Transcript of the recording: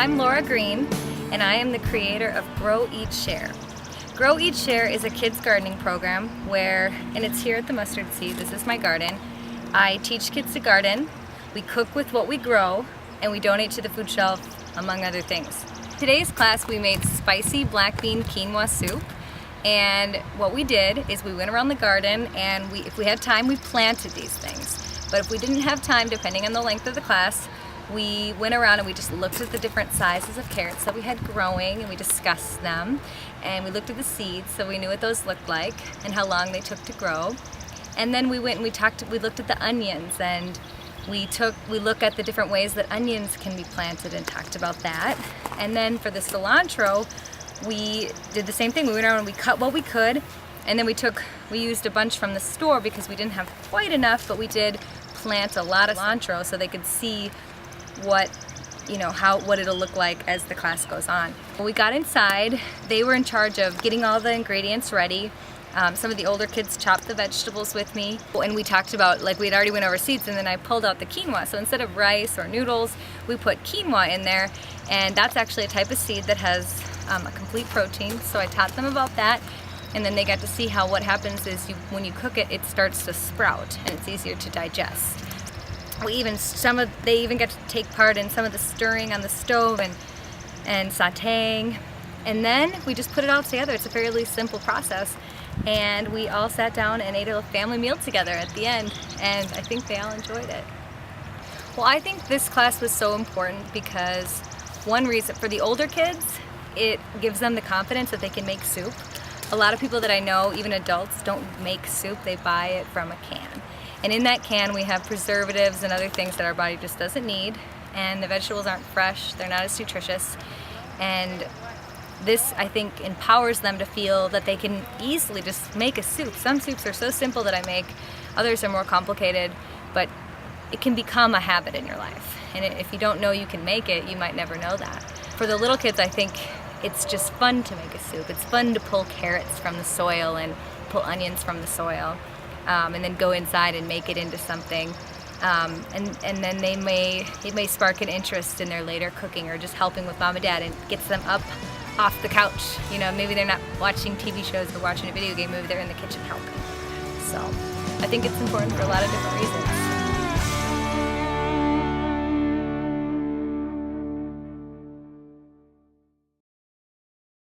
I'm Laura Green, and I am the creator of Grow.Eat.Share. Grow.Eat.Share is a kids gardening program and it's here at the Mustard Seed. This is my garden. I teach kids to garden, we cook with what we grow, and we donate to the food shelf, among other things. Today's class we made spicy black bean quinoa soup, and what we did is we went around the garden and if we had time we planted these things. But if we didn't have time, depending on the length of the class, we went around and we just looked at the different sizes of carrots that we had growing, and we discussed them, and we looked at the seeds so we knew what those looked like and how long they took to grow. And then we went and we looked at the onions, and we looked at the different ways that onions can be planted and talked about that. And then for the cilantro, we did the same thing. We went around and we cut what we could, and then we used a bunch from the store because we didn't have quite enough, but we did plant a lot of cilantro so they could see what it'll look like as the class goes on. When we got inside, they were in charge of getting all the ingredients ready. Some of the older kids chopped the vegetables with me, and we talked about, we had already went over seeds, and then I pulled out the quinoa. So instead of rice or noodles, we put quinoa in there, and that's actually a type of seed that has a complete protein. So I taught them about that, and then they got to see how what happens is when you cook it, it starts to sprout, and it's easier to digest. They even got to take part in some of the stirring on the stove and sauteing, and then we just put it all together. It's a fairly simple process, and we all sat down and ate a family meal together at the end, and I think they all enjoyed it. Well, I think this class was so important because one reason, for the older kids, it gives them the confidence that they can make soup. A lot of people that I know, even adults, don't make soup, they buy it from a can. And in that can we have preservatives and other things that our body just doesn't need, and the vegetables aren't fresh, they're not as nutritious, and this, I think, empowers them to feel that they can easily just make a soup. Some soups are so simple that I make, others are more complicated, but it can become a habit in your life. And if you don't know you can make it, you might never know that. For the little kids, I think it's just fun to make a soup. It's fun to pull carrots from the soil and pull onions from the soil. And then go inside and make it into something, and then it may spark an interest in their later cooking or just helping with mom and dad, and gets them up off the couch. Maybe they're not watching TV shows or watching a video game, maybe they're in the kitchen helping. So I think it's important for a lot of different reasons.